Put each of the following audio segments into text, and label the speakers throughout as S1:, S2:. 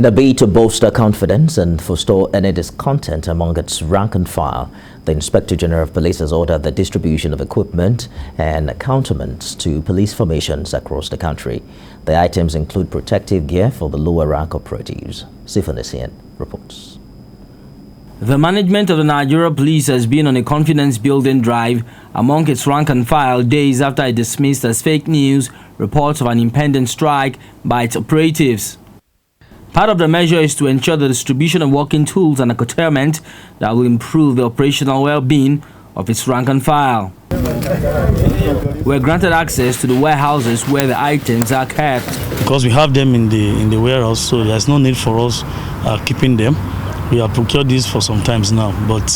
S1: In a bid to bolster confidence and forestall any discontent among its rank and file, the Inspector General of Police has ordered the distribution of equipment and accoutrements to police formations across the country. The items include protective gear for the lower rank operatives. Sifanesian reports.
S2: The management of the Nigeria Police has been on a confidence-building drive among its rank and file days after it dismissed as fake news reports of an impending strike by its operatives. Part of the measure is to ensure the distribution of working tools and accoutrement that will improve the operational well-being of its rank and file. We're granted access to the warehouses where the items are kept.
S3: Because we have them in the warehouse, so there's no need for us keeping them. We have procured these for some times now, but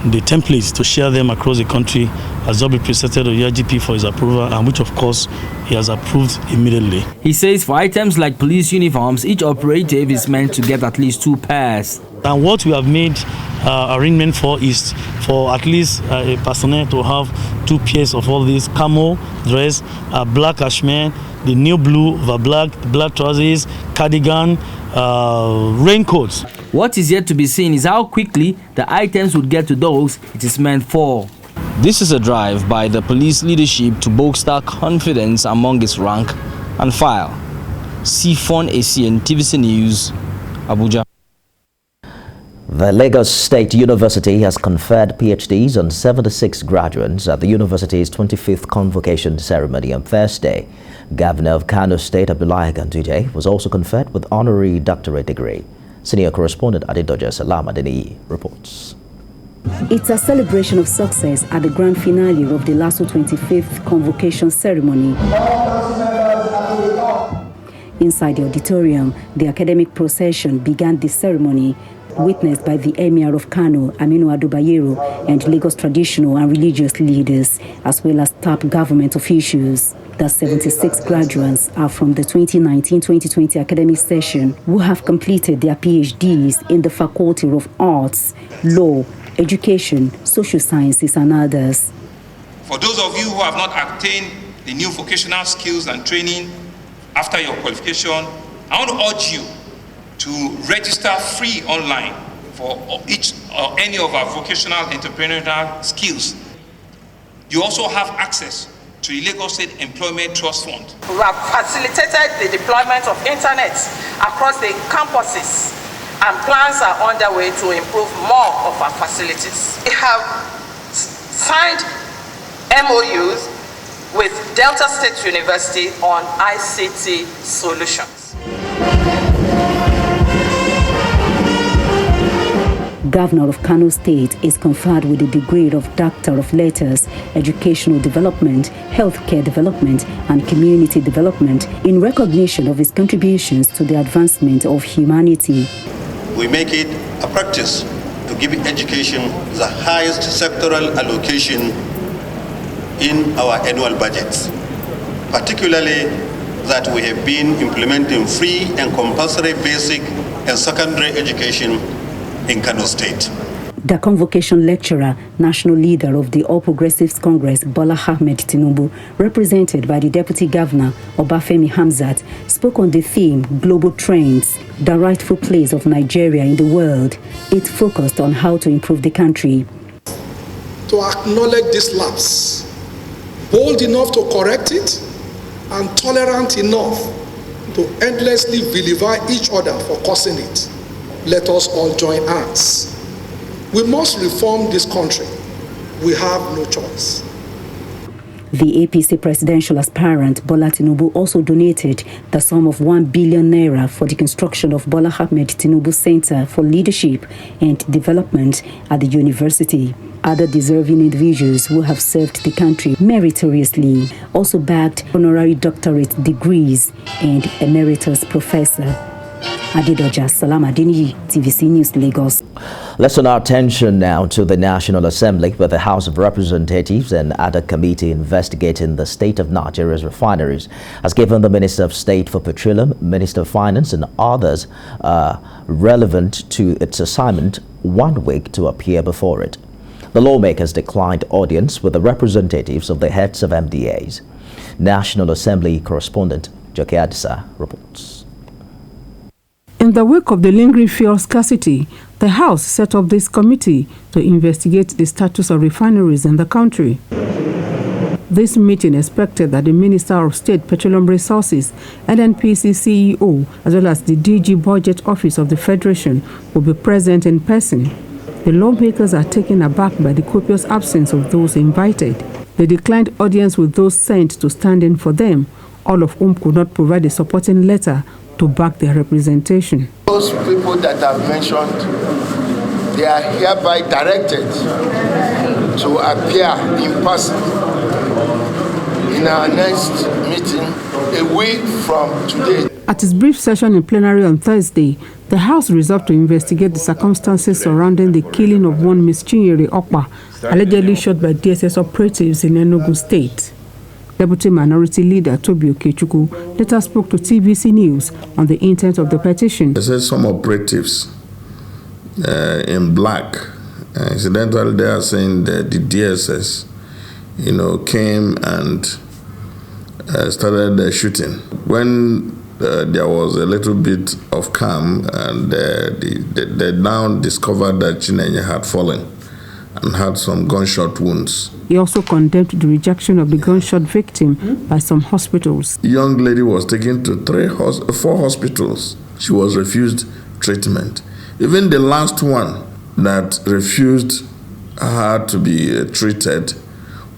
S3: the templates to share them across the country has not been presented to the IGP for his approval, and which of course he has approved immediately.
S2: He says for items like police uniforms, each operative is meant to get at least 2 pairs.
S3: And what we have made arrangement for is for at least a personnel to have 2 pairs of all these camo dress, black cashmere, the new blue, the black trousers, cardigan, raincoats.
S2: What is yet to be seen is how quickly the items would get to those it is meant for. This is a drive by the police leadership to bolster confidence among its rank and file. Sifanesian, TVC News, Abuja.
S1: The Lagos State University has conferred PhDs on 76 graduates at the university's 25th convocation ceremony on Thursday. Governor of Kano State, Abdullahi Ganduje, was also conferred with honorary doctorate degree. Senior correspondent Adedoja Salamadini reports.
S4: It's a celebration of success at the grand finale of the LASU 25th convocation ceremony. Inside the auditorium, the academic procession began the ceremony, witnessed by the Emir of Kano, Aminu Ado Bayero, and Lagos traditional and religious leaders, as well as top government officials. The 76 graduates are from the 2019-2020 academic session who have completed their PhDs in the Faculty of Arts, Law, Education, Social Sciences, and others.
S5: For those of you who have not attained the new vocational skills and training after your qualification, I want to urge you to register free online for each or any of our vocational entrepreneurial skills. You also have access to the Lagos State Employment Trust Fund.
S6: We have facilitated the deployment of internet across the campuses, and plans are underway to improve more of our facilities. We have signed MOUs with Delta State University on ICT solutions.
S4: Governor of Kano State is conferred with the degree of Doctor of Letters, Educational Development, Healthcare Development, and Community Development in recognition of his contributions to the advancement of humanity.
S7: We make it a practice to give education the highest sectoral allocation in our annual budgets, particularly that we have been implementing free and compulsory basic and secondary education in Kano State.
S4: The convocation lecturer, national leader of the All Progressives Congress, Bola Ahmed Tinubu, represented by the Deputy Governor, Obafemi Hamzat, spoke on the theme Global Trends, the rightful place of Nigeria in the world. It focused on how to improve the country.
S8: To acknowledge this lapse, bold enough to correct it, and tolerant enough to endlessly vilify each other for causing it. Let us all join hands. We must reform this country. We have no choice.
S4: The APC presidential aspirant Bola Tinubu also donated the sum of 1 billion naira for the construction of Bola Ahmed Tinubu Center for Leadership and Development at the university. Other deserving individuals who have served the country meritoriously also bagged honorary doctorate degrees and emeritus professor. Adedoja Salamadini, TVC News, Lagos.
S1: Let's turn our attention now to the National Assembly, where the House of Representatives and other committee investigating the state of Nigeria's refineries has given the Minister of State for Petroleum, Minister of Finance, and others relevant to its assignment 1 week to appear before it. The lawmakers declined audience with the representatives of the heads of MDAs. National Assembly correspondent Joke Adisa reports.
S9: In the wake of the lingering fuel scarcity, the House set up this committee to investigate the status of refineries in the country. This meeting expected that the Minister of State Petroleum Resources, NNPC CEO, as well as the DG Budget Office of the Federation will be present in person. The lawmakers are taken aback by the copious absence of those invited. They declined audience with those sent to stand in for them, all of whom could not provide a supporting letter to back their representation.
S10: Those people that I've mentioned, they are hereby directed to appear in person in our next meeting a week from today.
S9: At its brief session in plenary on Thursday, the House resolved to investigate the circumstances surrounding the killing of one Ms. Chinyere Okpa, allegedly shot by DSS operatives in Enugu State. Deputy Minority Leader Tobi Okechukwu later spoke to TVC News on the intent of the petition.
S11: They said some operatives in black, incidentally they are saying that the DSS, came and started shooting. When there was a little bit of calm, and they now discovered that Chinenye had fallen and had some gunshot wounds.
S9: He also condemned the rejection of the gunshot victim by some hospitals.
S11: The young lady was taken to 4 hospitals. She was refused treatment. Even the last one that refused her to be treated,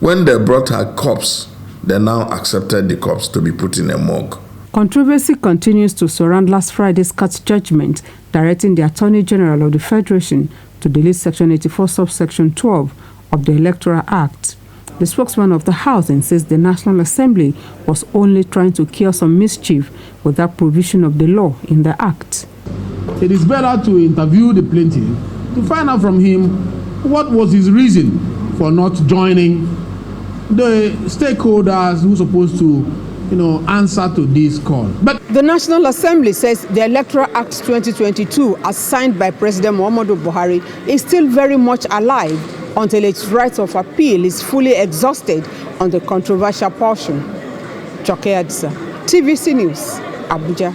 S11: when they brought her corpse, they now accepted the corpse to be put in a morgue.
S9: Controversy continues to surround last Friday's court judgment directing the Attorney General of the Federation to delete Section 84, subsection 12 of the Electoral Act. The spokesman of the House insists the National Assembly was only trying to cure some mischief with that provision of the law in the Act.
S12: It is better to interview the plaintiff to find out from him what was his reason for not joining the stakeholders who are supposed to answer to this call.
S13: But the National Assembly says the Electoral Act 2022, as signed by President Muhammadu Buhari, is still very much alive until its right of appeal is fully exhausted on the controversial portion. Joke Adisa, TVC News, Abuja.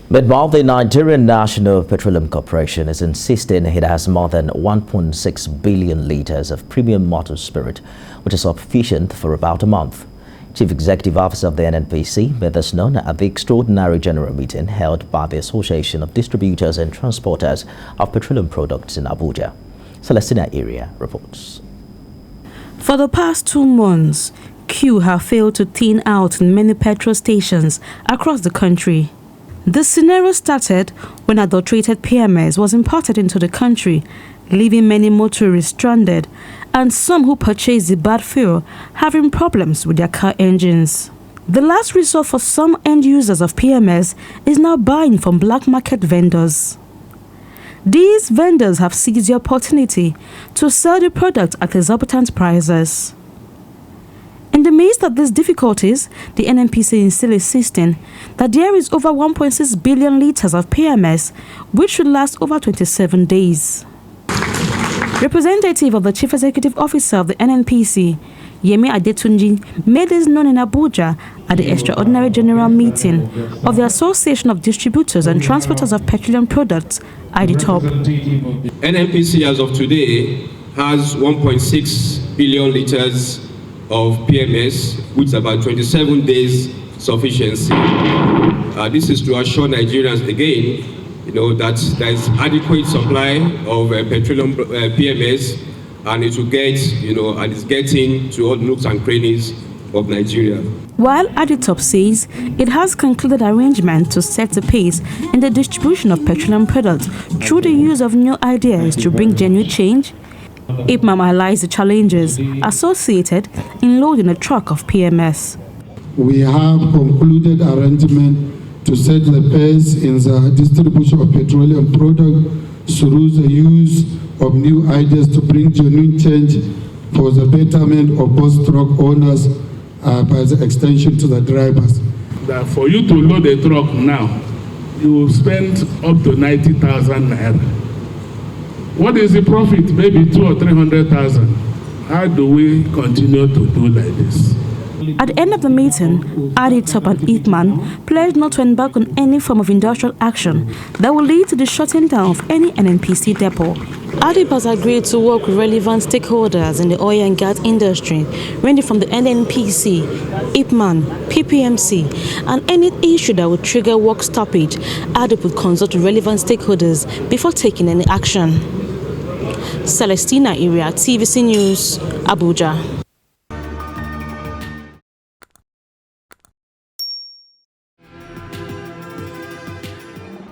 S1: Meanwhile, the Nigerian National Petroleum Corporation is insisting it has more than 1.6 billion litres of premium motor spirit, which is sufficient for about a month. Chief Executive Officer of the NNPC made this known at the extraordinary general meeting held by the Association of Distributors and Transporters of Petroleum Products in Abuja. Celestina Area reports.
S14: For the past 2 months, queues have failed to thin out in many petrol stations across the country. This scenario started when adulterated PMS was imported into the country, leaving many motorists stranded, and some who purchased the bad fuel having problems with their car engines. The last resort for some end users of PMS is now buying from black market vendors. These vendors have seized the opportunity to sell the product at exorbitant prices. In the midst of these difficulties, the NNPC is still insisting that there is over 1.6 billion litres of PMS, which should last over 27 days. Representative of the Chief Executive Officer of the NNPC, Yemi Adetunji, made this known in Abuja at the extraordinary general meeting of the Association of Distributors and Transporters of Petroleum Products, IDTOP.
S15: NNPC as of today has 1.6 billion litres of PMS, which is about 27 days sufficiency. This is to assure Nigerians again, that there is adequate supply of petroleum PMS, and it will get, and it's getting to all nooks and crannies of Nigeria.
S14: While Aditop says it has concluded arrangements to set the pace in the distribution of petroleum products through the use of new ideas to bring genuine change, IPMAM highlights the challenges associated in loading a truck of PMS.
S16: We have concluded arrangement to set the pace in the distribution of petroleum products through the use of new ideas to bring genuine change for the betterment of both truck owners by the extension to the drivers.
S17: That for you to load a truck now, you will spend up to 90,000 naira. What is the profit? Maybe 200,000 or 300,000. How do we continue to do like this?
S14: At the end of the meeting, Aditop and Ipman pledged not to embark on any form of industrial action that will lead to the shutting down of any NNPC depot. Adip has agreed to work with relevant stakeholders in the oil and gas industry, ranging from the NNPC, Ipman, PPMC, and any issue that would trigger work stoppage. Adip will consult with relevant stakeholders before taking any action. Celestina Area, TVC News, Abuja.